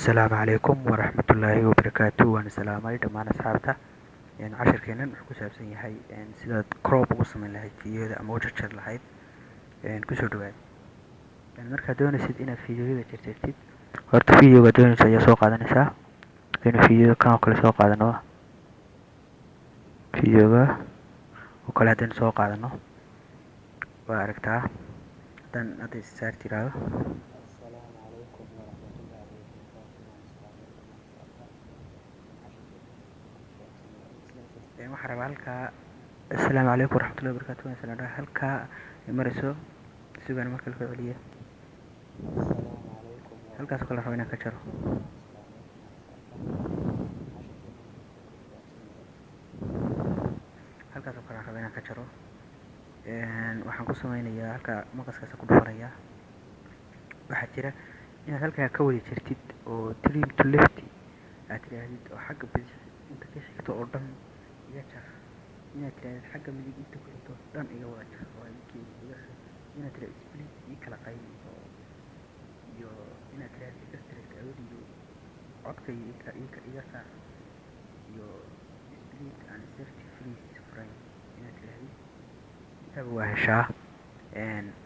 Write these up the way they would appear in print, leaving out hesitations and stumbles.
Asalaamu calaykum waraxmatullaahi wabarakaatu. Waan salaamay dhammaan asxaabta. Casharkeenan wuxuu ku saabsan yahay sidaad crop ugu samayn lahayd fiidiyoda ama u jarjar lahayd. Kusoo dhawaad. Markaad doonaysid inaad fiidiyoda jarjartid, horta fiidiyowga doonaysa ayaa soo qaadanaysaa. Fiidiyowga kan oo kale soo qaadano. Fiidiyowga oo kale haddaan soo qaadano, waa aragtaa. Hadda start tiraahdo. waxaan rabaa halkaa assalaamu calaykum waraxmatullahi wabarakaatu waan salaam dhahay halkaa marayso sugan marka la celiyo halkaas oo kale rabaa inaan ka jaro waxaan ku sameynayaa halkaa maqaskaas ku dhufanayaa waxaa jira inaad halkaa ka wadi jirtid oo trim to left aad tiraahdid oo xagga bidix inta ka xigto oo dhan iga jar inaad tirahdid xagga midig inta ku xigto dhan iga wada jar oo inaad tirahdid split ii kala qaybi iyo inaad tirahdid extract audio codka iga saar iyo split and insert freeze frame inaad tirahdid intaba waa heshaa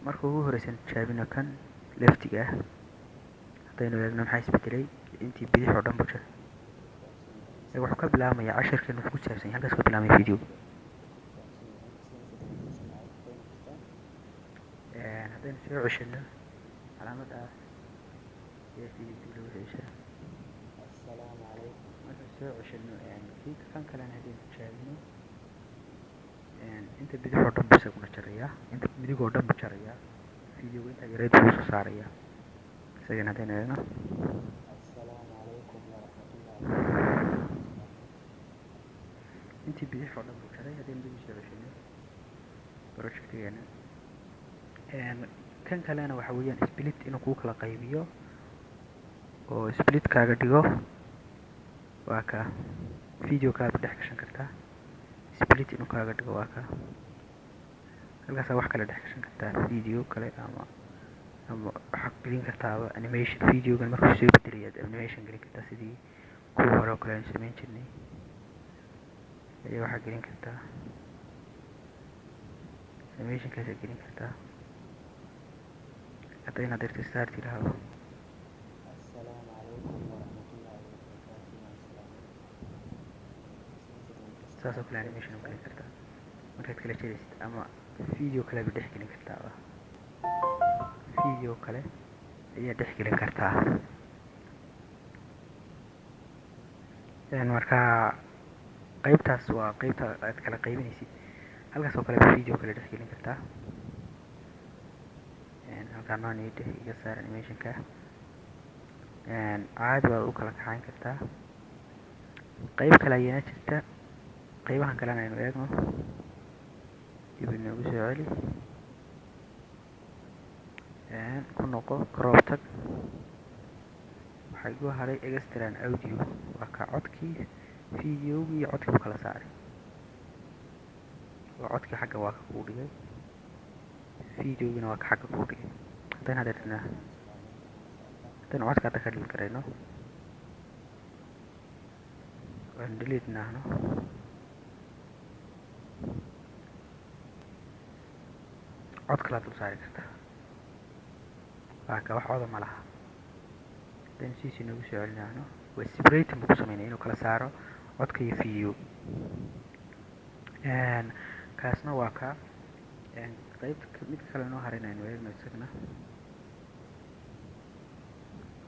marka ugu horeysan tijaabino kan leftiga ah haddaynu eegno maxaa isbedelay intii bidix oo dhan bu jir wuxuu ka bilaabmayaa casharkan wuxuu ku saabsan yahay halkaas ka bilaabmay video haddaynu soo ceshano calaamadaas ayaa video lagu heshaa markaan soo ceshano kan kalena haddaynu tijaabino inta bidix oo dhan bu isaguna jarayaa inta midig oo dhan bu jarayaa videoga intaa yareed buu soo saarayaa isagana haddaynu eegno intii bidix oo dhan buu jaray haddaynu dib usoo ceshino projectigeena kan kalena waxa weeyaan split inuu kuu kala qaybiyo oo split kaaga dhigo waa ka video kaaba dhex gashan kartaa split inuu kaaga dhigo waa ka halkaasaa wax kale dhex gashan kartaa video kale ama waxaa gelin kartaaba animation videogan markuu soo bedelayaad animation gelin kartaa sidii kuwa hore oo kale aan samayn jirnay ayaa waxaa gelin kartaa animationkaasaa gelin kartaa hadda inaad dirto start tiraahdo saas oo kale animation u gelin kartaa markaad kala jaraysid ama video kale ba dhex gelin kartaaba video kale ayaa dhex gelin kartaa markaa qaybtaas waa qaybta aad kala qaybinaysid halkaas oo kale video kale dhex gelin kartaa halkaa noonid iga saar animationka caadi baad u kala kaxayn kartaa qayb kale ayaana jirta qaybahan kalena aynu eegno dib inoogu soo celi ku noqo crop tag waxaa igu haray extra audio waa ka codkii videogii iyo codkii u kala saaray waa codkii xagga waa ka kuu dhigay videogiina waa ka xagga kuu dhigay haddaynu codka hadda ka dhigi karayno waan delete nahno cod kalaad dul saari kartaa waa ka wax coda ma laha haddaynu sidiisii noogu soo celinahno waa separating buu ku sameynaya inuu kala saaro codka iyo video kaasna waa ka qaybta mid kale noo harin aynu eegno isagna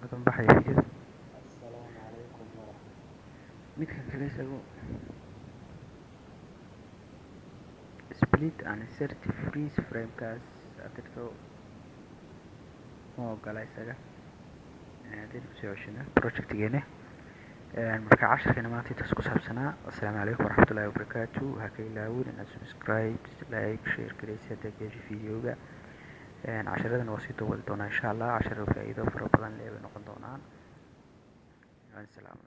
wadan baxaya videoda midka kale isagu split and insert freeze framekaas adirto ma ogola isaga haddaynu kusoo ceshino projectigeena marka casharkeena maanta intaas ku saabsanaa assalaamu calaykum waraxmatullaahi wabarakaatu ha ka ilaawin inaad subscribe like share garaysi haddaad gaesho videoga casharadana waa sii dawadi doonaa insha allah casharo faa'iido fara badan lee bay noqon doonaan salaam